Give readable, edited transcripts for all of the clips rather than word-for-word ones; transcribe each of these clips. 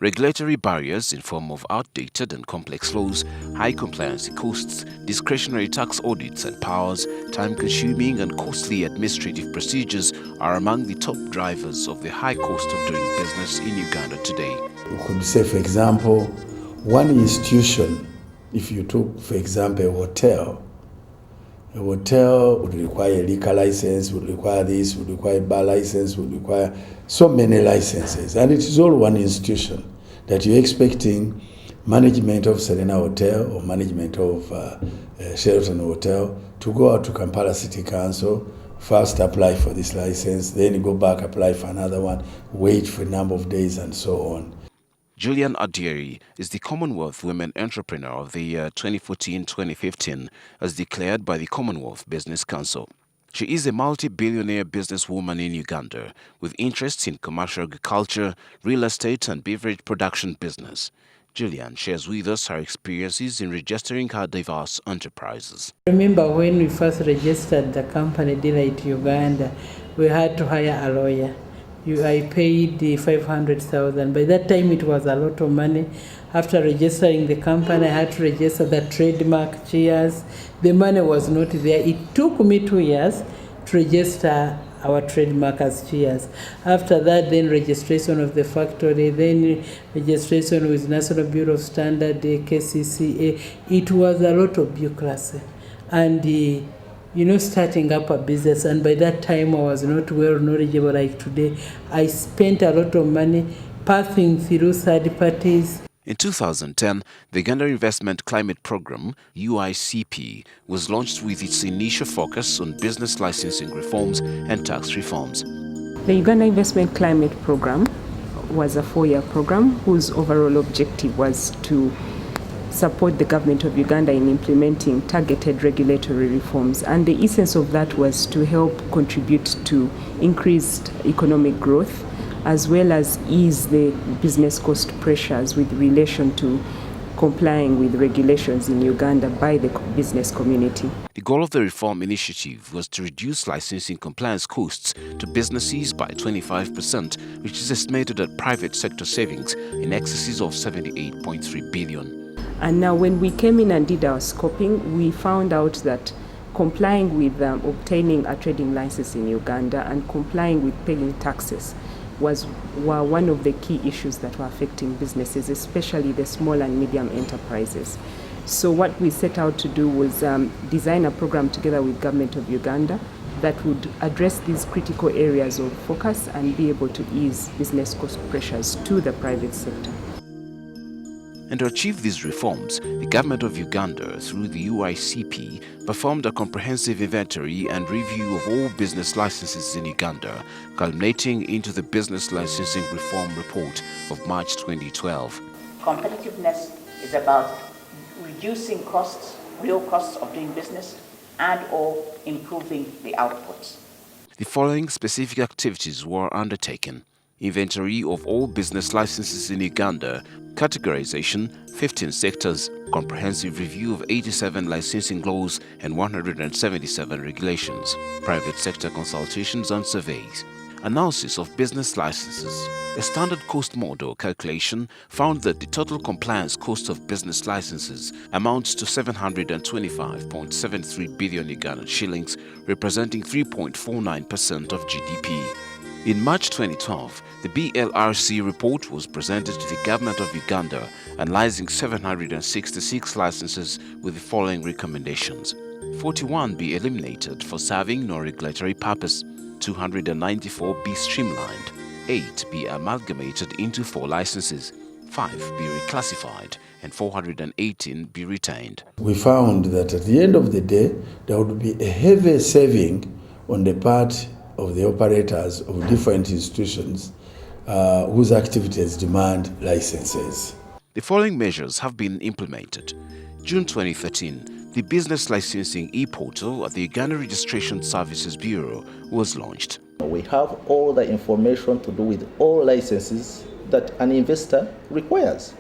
Regulatory barriers in form of outdated and complex laws, high compliance costs, discretionary tax audits and powers, time-consuming and costly administrative procedures are among the top drivers of the high cost of doing business in Uganda today. We could say, for example, one institution, if you took, for example, a hotel would require a liquor license, would require this, would require a bar license, would require so many licenses. And it is all one institution that you're expecting management of Serena Hotel or management of Sheraton Hotel to go out to Kampala City Council, first apply for this license, then go back, apply for another one, wait for a number of days and so on. Julian Adieri is the Commonwealth Women Entrepreneur of the year 2014-2015 as declared by the Commonwealth Business Council. She is a multi-billionaire businesswoman in Uganda with interests in commercial agriculture, real estate and beverage production business. Julian shares with us her experiences in registering her diverse enterprises. I remember when we first registered the company Delight Uganda, we had to hire a lawyer. I paid the 500,000. By that time, it was a lot of money. After registering the company, I had to register the trademark Cheers. The money was not there. It took me 2 years to register our trademark as Cheers. After that, then registration of the factory, then registration with National Bureau of Standard, KCCA. It was a lot of bureaucracy. And starting up a business, and by that time I was not well knowledgeable like today. I spent a lot of money passing through third parties. In 2010, the Uganda Investment Climate Program, UICP, was launched with its initial focus on business licensing reforms and tax reforms. The Uganda Investment Climate Program was a 4-year program whose overall objective was to support the government of Uganda in implementing targeted regulatory reforms, and the essence of that was to help contribute to increased economic growth as well as ease the business cost pressures with relation to complying with regulations in Uganda by the business community. The goal of the reform initiative was to reduce licensing compliance costs to businesses by 25%, which is estimated at private sector savings in excesses of 78.3 billion. And now when we came in and did our scoping, we found out that complying with obtaining a trading license in Uganda and complying with paying taxes were one of the key issues that were affecting businesses, especially the small and medium enterprises. So what we set out to do was design a program together with Government of Uganda that would address these critical areas of focus and be able to ease business cost pressures to the private sector. And to achieve these reforms, the Government of Uganda, through the UICP, performed a comprehensive inventory and review of all business licenses in Uganda, culminating into the Business Licensing Reform Report of March 2012. Competitiveness is about reducing costs, real costs of doing business, and/or improving the outputs. The following specific activities were undertaken: inventory of all business licenses in Uganda, categorization, 15 sectors, comprehensive review of 87 licensing laws and 177 regulations, private sector consultations and surveys, analysis of business licenses. A standard cost model calculation found that the total compliance cost of business licenses amounts to 725.73 billion Ugandan shillings, representing 3.49% of GDP. In March 2012, the BLRC report was presented to the Government of Uganda, analyzing 766 licenses with the following recommendations: 41 be eliminated for serving no regulatory purpose, 294 be streamlined, 8 be amalgamated into 4 licenses, 5 be reclassified, and 418 be retained. We found that at the end of the day, there would be a heavy saving on the part of the operators of different institutions whose activities demand licenses. The following measures have been implemented. June 2013, the Business Licensing e-portal at the Uganda Registration Services Bureau was launched. We have all the information to do with all licenses that an investor requires.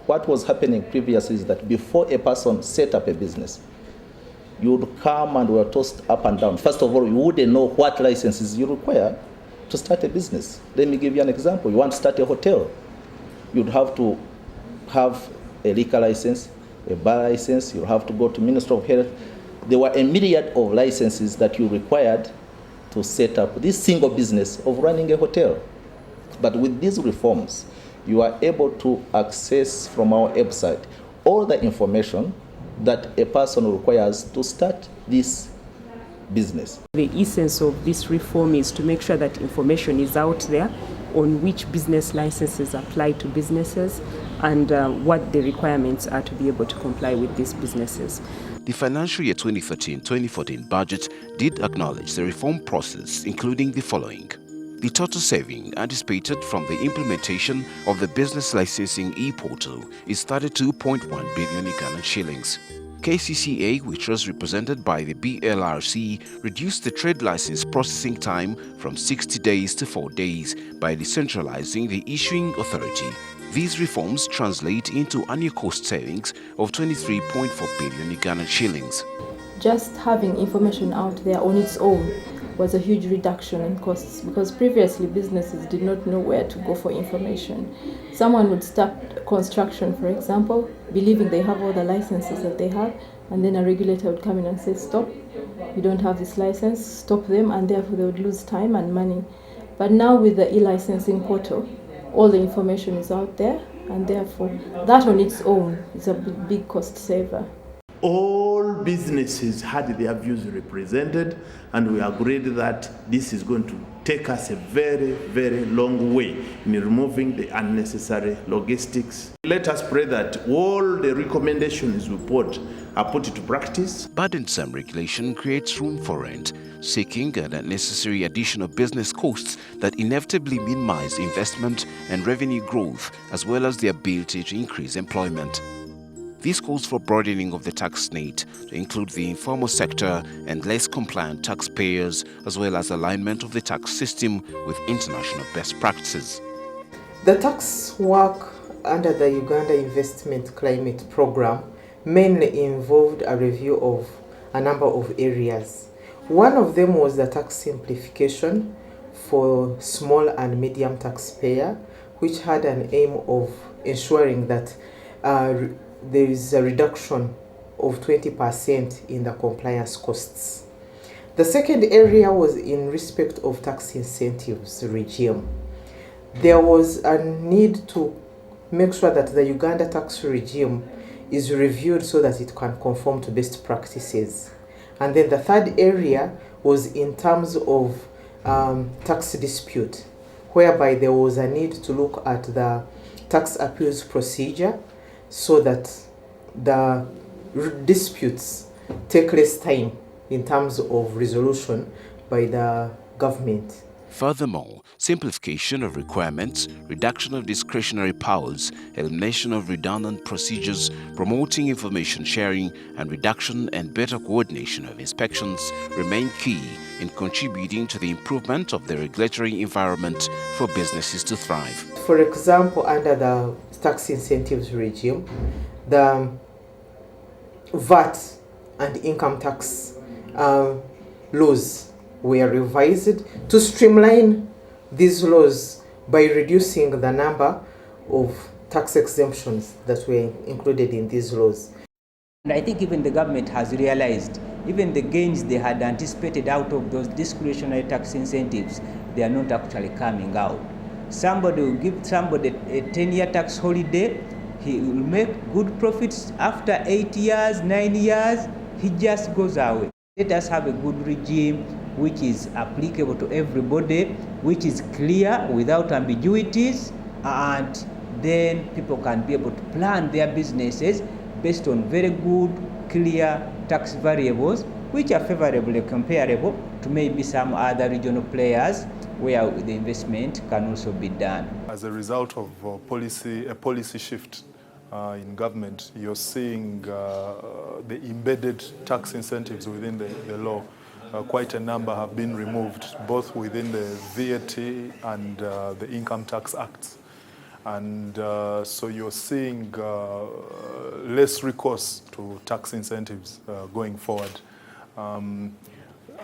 What was happening previously is that before a person set up a business, you would come and were tossed up and down. First of all, you wouldn't know what licenses you require to start a business. Let me give you an example. You want to start a hotel. you'd have to have a liquor license, a bar license, you have to go to Ministry of Health. There were a myriad of licenses that you required to set up this single business of running a hotel. But with these reforms, you are able to access from our website all the information that a person requires to start this business. The essence of this reform is to make sure that information is out there on which business licenses apply to businesses and what the requirements are to be able to comply with these businesses. The financial year 2013-2014 budget did acknowledge the reform process, including the following. The total saving anticipated from the implementation of the business licensing e-portal is 32.1 billion Ugandan shillings. KCCA, which was represented by the BLRC, reduced the trade license processing time from 60 days to 4 days by decentralizing the issuing authority. These reforms translate into annual cost savings of 23.4 billion Ugandan shillings. Just having information out there on its own was a huge reduction in costs, because previously businesses did not know where to go for information. Someone would start construction, for example, believing they have all the licenses that they have, and then a regulator would come in and say, stop, you don't have this license, stop them, and therefore they would lose time and money. But now with the e-licensing portal, all the information is out there, and therefore that on its own is a big cost saver. All businesses had their views represented, and we agreed that this is going to take us a very, very long way in removing the unnecessary logistics. Let us pray that all the recommendations we put are put into practice. Burdensome regulation creates room for rent, seeking an unnecessary additional business costs that inevitably minimize investment and revenue growth, as well as the ability to increase employment. This calls for broadening of the tax net to include the informal sector and less compliant taxpayers, as well as alignment of the tax system with international best practices. The tax work under the Uganda Investment Climate Program mainly involved a review of a number of areas. One of them was the tax simplification for small and medium taxpayer, which had an aim of ensuring that there is a reduction of 20% in the compliance costs. The second area was in respect of tax incentives regime. There was a need to make sure that the Uganda tax regime is reviewed so that it can conform to best practices. And then the third area was in terms of tax dispute, whereby there was a need to look at the tax appeals procedure so that the disputes take less time in terms of resolution by the government. Furthermore, simplification of requirements, reduction of discretionary powers, elimination of redundant procedures, promoting information sharing, and reduction and better coordination of inspections remain key in contributing to the improvement of the regulatory environment for businesses to thrive. For example, under the tax incentives regime, the VAT and income tax laws were revised to streamline these laws by reducing the number of tax exemptions that were included in these laws. And I think even the government has realized even the gains they had anticipated out of those discretionary tax incentives, they are not actually coming out. Somebody will give somebody a 10-year tax holiday, he will make good profits after 8 years, 9 years, he just goes away. Let us have a good regime which is applicable to everybody, which is clear without ambiguities, and then people can be able to plan their businesses based on very good, clear tax variables which are favorably comparable to maybe some other regional players where the investment can also be done. As a result of a policy shift in government, you're seeing the embedded tax incentives within the law. Quite a number have been removed, both within the VAT and the Income Tax Acts. And so you're seeing less recourse to tax incentives going forward.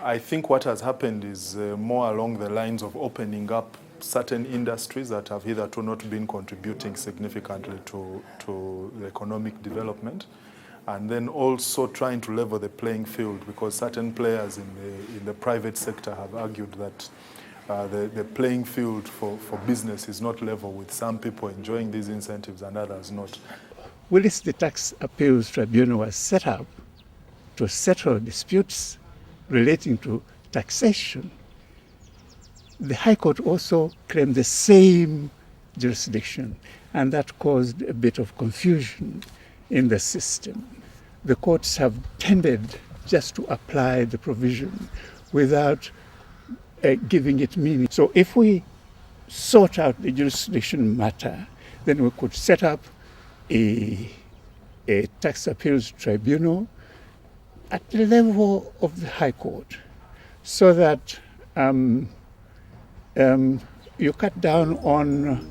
I think what has happened is more along the lines of opening up certain industries that have hitherto not been contributing significantly to the economic development, and then also trying to level the playing field, because certain players in the private sector have argued that the playing field for business is not level, with some people enjoying these incentives and others not. Whilst the Tax Appeals Tribunal was set up to settle disputes relating to taxation, the High Court also claimed the same jurisdiction, and that caused a bit of confusion in the system. The courts have tended just to apply the provision without giving it meaning. So if we sort out the jurisdiction matter, then we could set up a tax appeals tribunal at the level of the High Court, so that you cut down on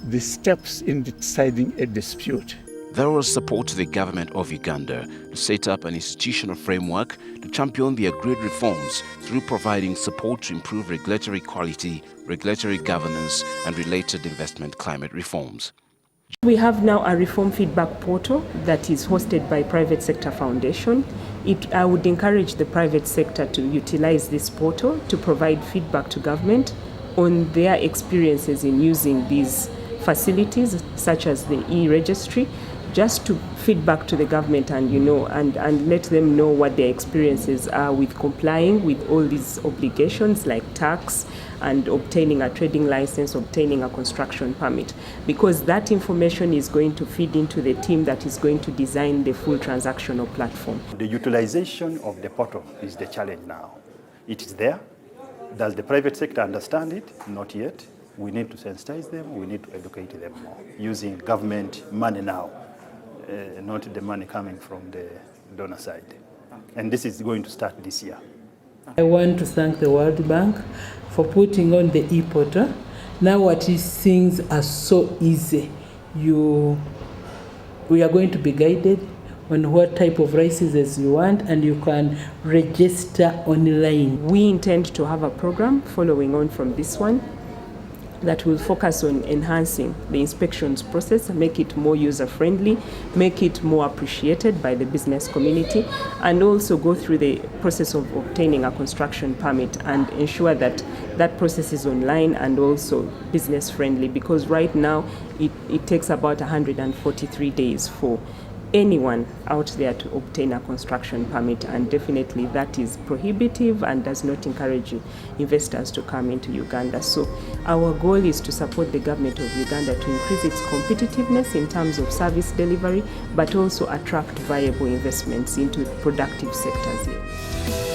the steps in deciding a dispute. There was support to the government of Uganda to set up an institutional framework to champion the agreed reforms through providing support to improve regulatory quality, regulatory governance, and related investment climate reforms. We have now a reform feedback portal that is hosted by Private Sector Foundation. I would encourage the private sector to utilize this portal to provide feedback to government on their experiences in using these facilities, such as the e-registry, just to feedback to the government and let them know what their experiences are with complying with all these obligations like tax and obtaining a trading license, obtaining a construction permit, because that information is going to feed into the team that is going to design the full transactional platform. The utilization of the portal is the challenge now. It is there. Does the private sector understand it? Not yet. We need to sensitize them, we need to educate them more, using government money now, not the money coming from the donor side. And this is going to start this year. I want to thank the World Bank for putting on the e-portal. Now things are so easy. We are going to be guided on what type of licenses you want, and you can register online. We intend to have a program following on from this one that will focus on enhancing the inspections process, make it more user-friendly, make it more appreciated by the business community, and also go through the process of obtaining a construction permit and ensure that that process is online and also business-friendly, because right now it takes about 143 days for anyone out there to obtain a construction permit, and definitely that is prohibitive and does not encourage investors to come into Uganda. So our goal is to support the government of Uganda to increase its competitiveness in terms of service delivery, but also attract viable investments into productive sectors here.